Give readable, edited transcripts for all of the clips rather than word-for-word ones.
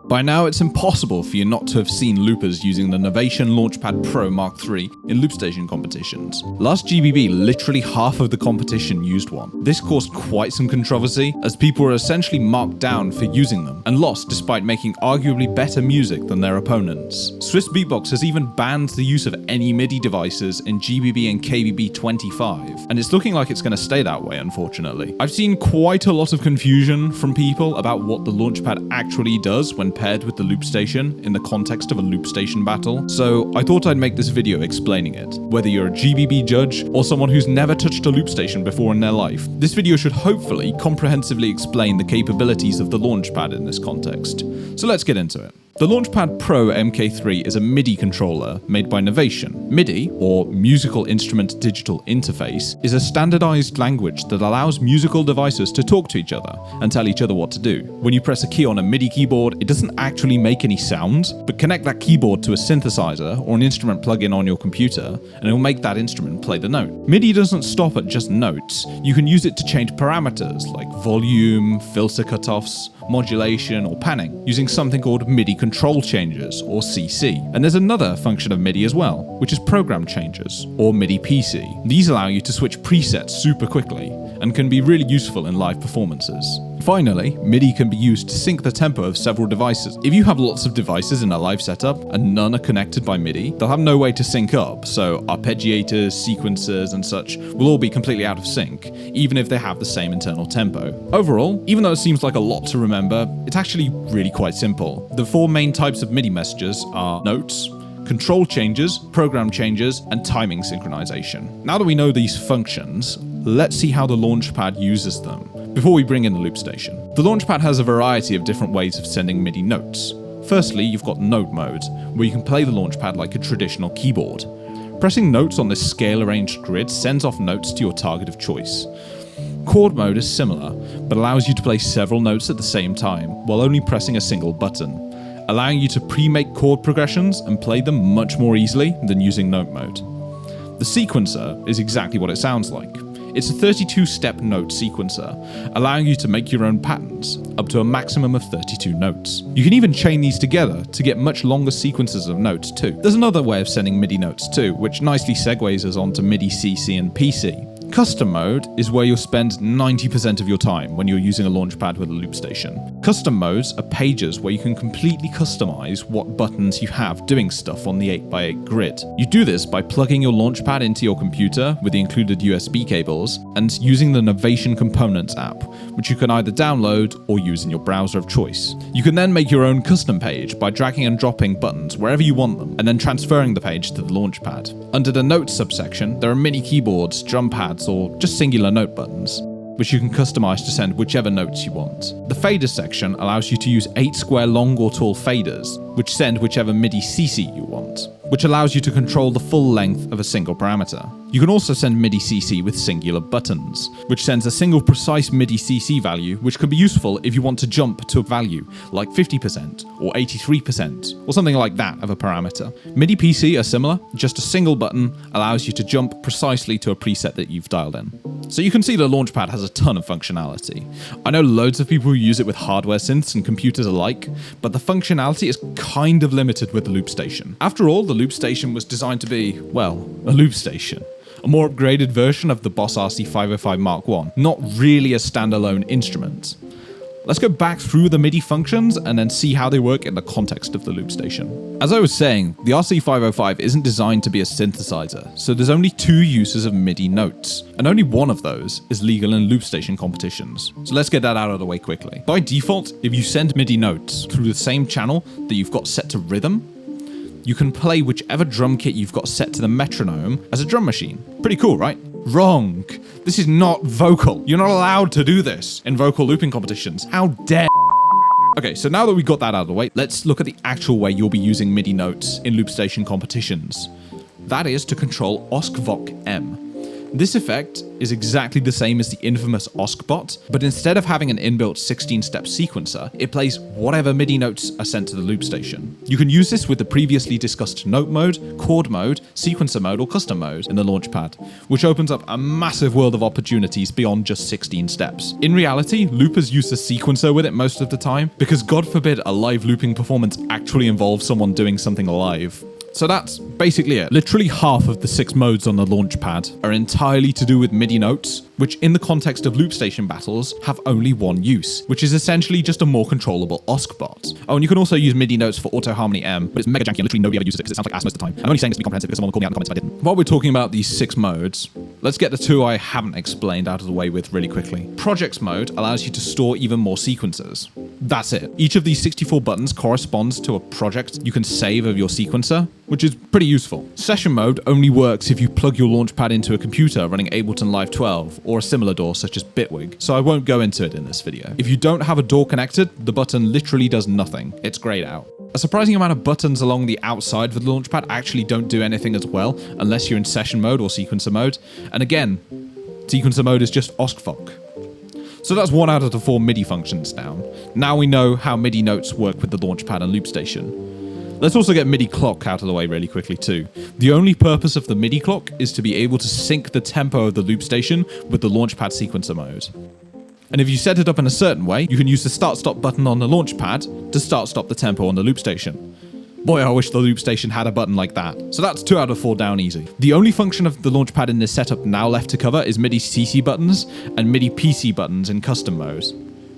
By now, it's impossible for you not to have seen loopers using the Novation Launchpad Pro Mark III in Loopstation competitions. Last GBB, literally half of the competition used one. This caused quite some controversy, as people were essentially marked down for using them, and lost despite making arguably better music than their opponents. Swiss Beatbox has even banned the use of any MIDI devices in GBB and KBB 25, and it's looking like it's going to stay that way, unfortunately. I've seen quite a lot of confusion from people about what the Launchpad actually does when paired with the Loopstation in the context of a Loopstation battle, so I thought I'd make this video explaining it. Whether you're a GBB judge or someone who's never touched a Loopstation before in their life, this video should hopefully comprehensively explain the capabilities of the Launchpad in this context. So let's get into it. The Launchpad Pro MK3 is a MIDI controller made by Novation. MIDI, or Musical Instrument Digital Interface, is a standardized language that allows musical devices to talk to each other and tell each other what to do. When you press a key on a MIDI keyboard, it doesn't actually make any sound, but connect that keyboard to a synthesizer or an instrument plugin on your computer, and it will make that instrument play the note. MIDI doesn't stop at just notes. You can use it to change parameters like volume, filter cutoffs, modulation, or panning, using something called MIDI control changes, or CC. And there's another function of MIDI as well, which is program changes, or MIDI PC. These allow you to switch presets super quickly, and can be really useful in live performances. Finally, MIDI can be used to sync the tempo of several devices. If you have lots of devices in a live setup, and none are connected by MIDI, they'll have no way to sync up, so arpeggiators, sequencers, and such will all be completely out of sync, even if they have the same internal tempo. Overall, even though it seems like a lot to remember, it's actually really quite simple. The four main types of MIDI messages are notes, control changes, program changes, and timing synchronization. Now that we know these functions, let's see how the Launchpad uses them before we bring in the Loopstation. The Launchpad has a variety of different ways of sending MIDI notes. Firstly, you've got note mode, where you can play the Launchpad like a traditional keyboard. Pressing notes on this scale-arranged grid sends off notes to your target of choice. Chord mode is similar, but allows you to play several notes at the same time, while only pressing a single button, allowing you to pre-make chord progressions and play them much more easily than using note mode. The sequencer is exactly what it sounds like. It's a 32-step note sequencer, allowing you to make your own patterns, up to a maximum of 32 notes. You can even chain these together to get much longer sequences of notes too. There's another way of sending MIDI notes too, which nicely segues us onto MIDI CC and PC. Custom mode is where you'll spend 90% of your time when you're using a Launchpad with a Loopstation. Custom modes are pages where you can completely customize what buttons you have doing stuff on the 8x8 grid. You do this by plugging your Launchpad into your computer with the included USB cables and using the Novation Components app, which you can either download or use in your browser of choice. You can then make your own custom page by dragging and dropping buttons wherever you want them and then transferring the page to the Launchpad. Under the Notes subsection, there are mini keyboards, drum pads, or just singular note buttons, which you can customize to send whichever notes you want. The faders section allows you to use 8 square long or tall faders, which send whichever MIDI CC you want, which allows you to control the full length of a single parameter. You can also send MIDI CC with singular buttons, which sends a single precise MIDI CC value, which could be useful if you want to jump to a value like 50% or 83% or something like that of a parameter. MIDI PC are similar, just a single button allows you to jump precisely to a preset that you've dialed in. So you can see the Launchpad has a ton of functionality. I know loads of people who use it with hardware synths and computers alike, but the functionality is kind of limited with the Loopstation. After all, the Loopstation was designed to be, well, a Loopstation. A more upgraded version of the BOSS RC-505mk2, not really a standalone instrument. Let's go back through the MIDI functions and then see how they work in the context of the Loopstation. As I was saying, the RC-505 isn't designed to be a synthesizer, so there's only 2 uses of MIDI notes, and only one of those is legal in Loopstation competitions. So let's get that out of the way quickly. By default, if you send MIDI notes through the same channel that you've got set to rhythm, you can play whichever drum kit you've got set to the metronome as a drum machine. Pretty cool, right? Wrong. This is not vocal. You're not allowed to do this in vocal looping competitions. How dare. Okay, so now that we got that out of the way, let's look at the actual way you'll be using MIDI notes in Loopstation competitions. That is to control OSC-VOC-M. This effect is exactly the same as the infamous OSC-bot, but instead of having an inbuilt 16-step sequencer, it plays whatever MIDI notes are sent to the loop station. You can use this with the previously discussed note mode, chord mode, sequencer mode, or custom mode in the Launchpad, which opens up a massive world of opportunities beyond just 16 steps. In reality, loopers use the sequencer with it most of the time, because God forbid a live looping performance actually involves someone doing something live. So that's basically it. Literally half of the 6 modes on the Launchpad are entirely to do with MIDI notes, which in the context of Loopstation battles have only one use, which is essentially just a more controllable OSC bot. Oh, and you can also use MIDI notes for Auto Harmony M, but it's mega janky and literally nobody ever uses it because it sounds like ass most of the time. I'm only saying this to be comprehensive because someone will call me out in the comments if I didn't. While we're talking about these 6 modes, let's get the 2 I haven't explained out of the way with really quickly. Projects mode allows you to store even more sequencers. That's it. Each of these 64 buttons corresponds to a project you can save of your sequencer, which is pretty useful. Session mode only works if you plug your Launchpad into a computer running Ableton Live 12 or a similar DAW such as Bitwig, so I won't go into it in this video. If you don't have a DAW connected, the button literally does nothing. It's grayed out. A surprising amount of buttons along the outside of the Launchpad actually don't do anything as well unless you're in session mode or sequencer mode, and again, sequencer mode is just OSC-fuck. So that's 1 out of the 4 MIDI functions down. Now we know how MIDI notes work with the Launchpad and Loopstation. Let's also get MIDI Clock out of the way really quickly too. The only purpose of the MIDI Clock is to be able to sync the tempo of the Loopstation with the Launchpad sequencer mode. And if you set it up in a certain way, you can use the start-stop button on the Launchpad to start-stop the tempo on the Loopstation. Boy, I wish the Loopstation had a button like that. So that's 2 out of 4 down easy. The only function of the Launchpad in this setup now left to cover is MIDI CC buttons and MIDI PC buttons in custom mode.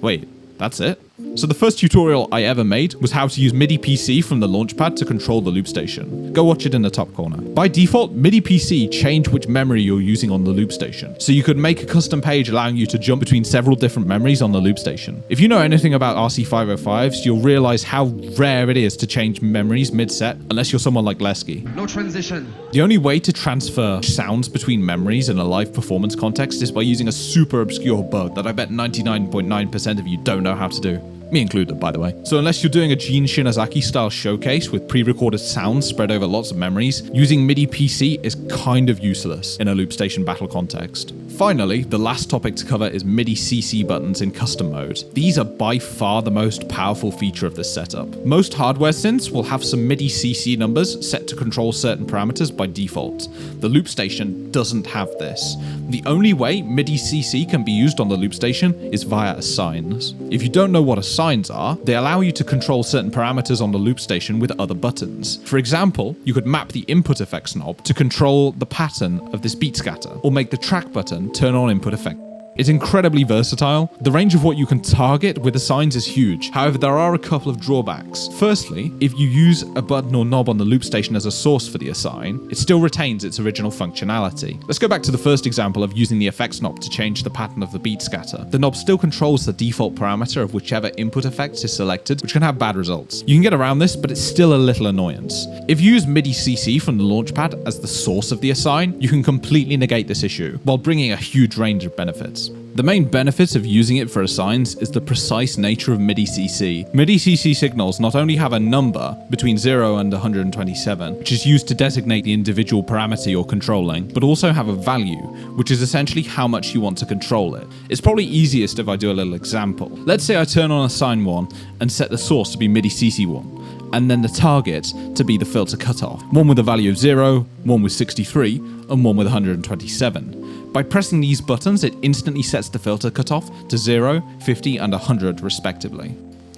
Wait, that's it? So the first tutorial I ever made was how to use MIDI PC from the Launchpad to control the Loopstation. Go watch it in the top corner. By default, MIDI PC changed which memory you're using on the Loopstation, so you could make a custom page allowing you to jump between several different memories on the Loopstation. If you know anything about RC-505s, you'll realize how rare it is to change memories mid-set, unless you're someone like Lesky. No transition. The only way to transfer sounds between memories in a live performance context is by using a super obscure bug that I bet 99.9% of you don't know how to do. Me included, by the way. So unless you're doing a Gene Shinazaki style showcase with pre-recorded sounds spread over lots of memories, using MIDI PC is kind of useless in a Loopstation battle context. Finally, the last topic to cover is MIDI CC buttons in custom mode. These are by far the most powerful feature of this setup. Most hardware synths will have some MIDI CC numbers set to control certain parameters by default. The Loopstation doesn't have this. The only way MIDI CC can be used on the Loopstation is via assigns. If you don't know what assigns are, they allow you to control certain parameters on the Loopstation with other buttons. For example, you could map the input effects knob to control the pattern of this beat scatter, or make the track button turn on input effect. It's incredibly versatile. The range of what you can target with assigns is huge. However, there are a couple of drawbacks. Firstly, if you use a button or knob on the Loopstation as a source for the assign, it still retains its original functionality. Let's go back to the first example of using the effects knob to change the pattern of the beat scatter. The knob still controls the default parameter of whichever input effect is selected, which can have bad results. You can get around this, but it's still a little annoyance. If you use MIDI CC from the Launchpad as the source of the assign, you can completely negate this issue, while bringing a huge range of benefits. The main benefit of using it for assigns is the precise nature of MIDI CC. MIDI CC signals not only have a number between 0 and 127, which is used to designate the individual parameter you're controlling, but also have a value, which is essentially how much you want to control it. It's probably easiest if I do a little example. Let's say I turn on assign 1 and set the source to be MIDI CC 1, and then the target to be the filter cutoff. One with a value of 0, one with 63, and one with 127. By pressing these buttons, it instantly sets the filter cutoff to 0, 50, and 100 respectively.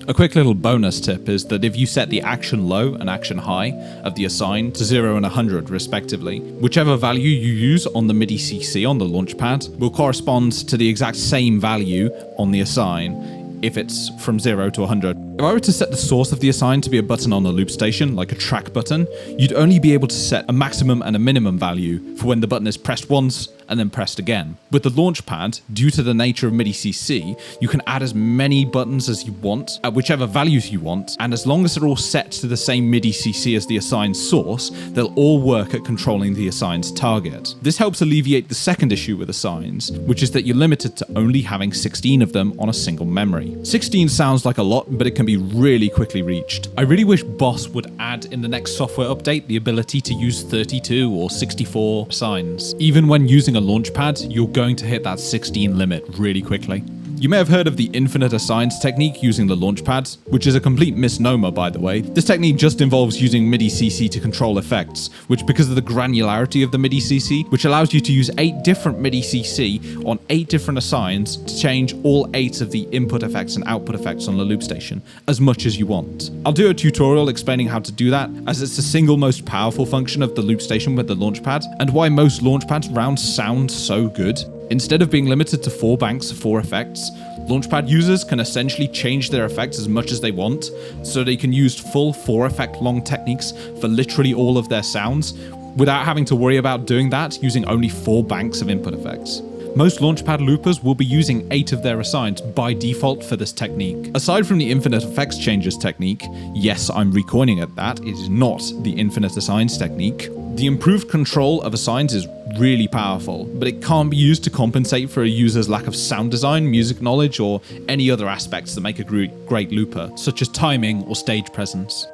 A quick little bonus tip is that if you set the action low and action high of the assign to 0 and 100 respectively, whichever value you use on the MIDI CC on the Launchpad will correspond to the exact same value on the assign if it's from 0 to 100. If I were to set the source of the assign to be a button on the Loopstation, like a track button, you'd only be able to set a maximum and a minimum value for when the button is pressed once and then pressed again. With the Launchpad, due to the nature of MIDI CC, you can add as many buttons as you want, at whichever values you want, and as long as they're all set to the same MIDI CC as the assigned source, they'll all work at controlling the assigned target. This helps alleviate the second issue with assigns, which is that you're limited to only having 16 of them on a single memory. 16 sounds like a lot, but it can be be really quickly reached. I really wish BOSS would add in the next software update the ability to use 32 or 64 signs. Even when using a launchpad, you're going to hit that 16 limit really quickly. You may have heard of the infinite assigns technique using the launchpad, which is a complete misnomer, by the way. This technique just involves using MIDI CC to control effects, which, because of the granularity of the MIDI CC, which allows you to use 8 different MIDI CC on 8 different assigns to change all 8 of the input effects and output effects on the Loopstation as much as you want. I'll do a tutorial explaining how to do that, as it's the single most powerful function of the Loopstation with the launchpad, and why most launchpad rounds sound so good. Instead of being limited to 4 banks of 4 effects, Launchpad users can essentially change their effects as much as they want, so they can use full 4 effect long techniques for literally all of their sounds, without having to worry about doing that using only 4 banks of input effects. Most Launchpad loopers will be using 8 of their assigns by default for this technique. Aside from the infinite effects changes technique, yes, I'm recoining at that, it is not the infinite assigns technique. The improved control of assigns is really powerful, but it can't be used to compensate for a user's lack of sound design, music knowledge, or any other aspects that make a great looper, such as timing or stage presence.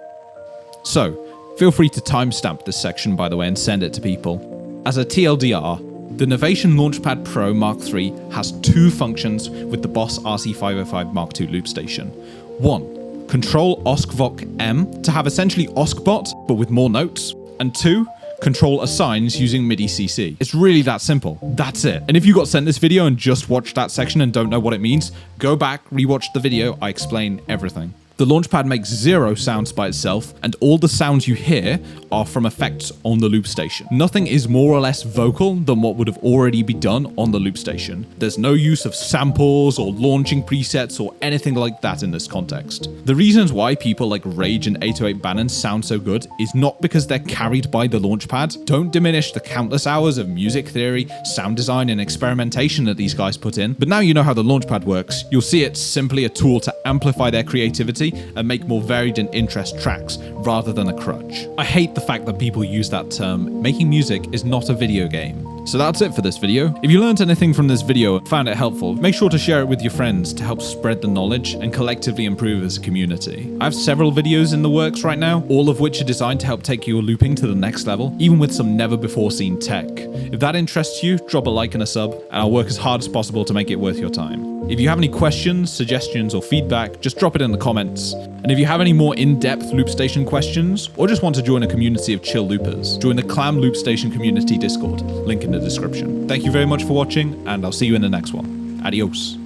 So, feel free to timestamp this section, by the way, and send it to people. As a TLDR, the Novation Launchpad Pro Mark III has 2 functions with the BOSS RC-505mk2 Loopstation. 1. Control OSC-VOC M to have essentially OSC-bot, but with more notes. And 2. Control assigns using MIDI CC. It's really that simple. That's it. And if you got sent this video and just watched that section and don't know what it means, go back, rewatch the video, I explain everything. The Launchpad makes 0 sounds by itself, and all the sounds you hear are from effects on the Loopstation. Nothing is more or less vocal than what would have already been done on the Loopstation. There's no use of samples or launching presets or anything like that in this context. The reasons why people like Rage and 808 Bannon sound so good is not because they're carried by the Launchpad. Don't diminish the countless hours of music theory, sound design, and experimentation that these guys put in, but now you know how the Launchpad works. You'll see it's simply a tool to amplify their creativity and make more varied and interest tracks rather than a crutch. I hate the fact that people use that term. Making music is not a video game. So that's it for this video. If you learned anything from this video and found it helpful, make sure to share it with your friends to help spread the knowledge and collectively improve as a community. I have several videos in the works right now, all of which are designed to help take your looping to the next level, even with some never before seen tech. If that interests you, drop a like and a sub, and I'll work as hard as possible to make it worth your time. If you have any questions, suggestions, or feedback, just drop it in the comments. And if you have any more in-depth Loopstation questions, or just want to join a community of chill loopers, join the Clam Loopstation community Discord, link in the description. Thank you very much for watching, and I'll see you in the next one. Adios.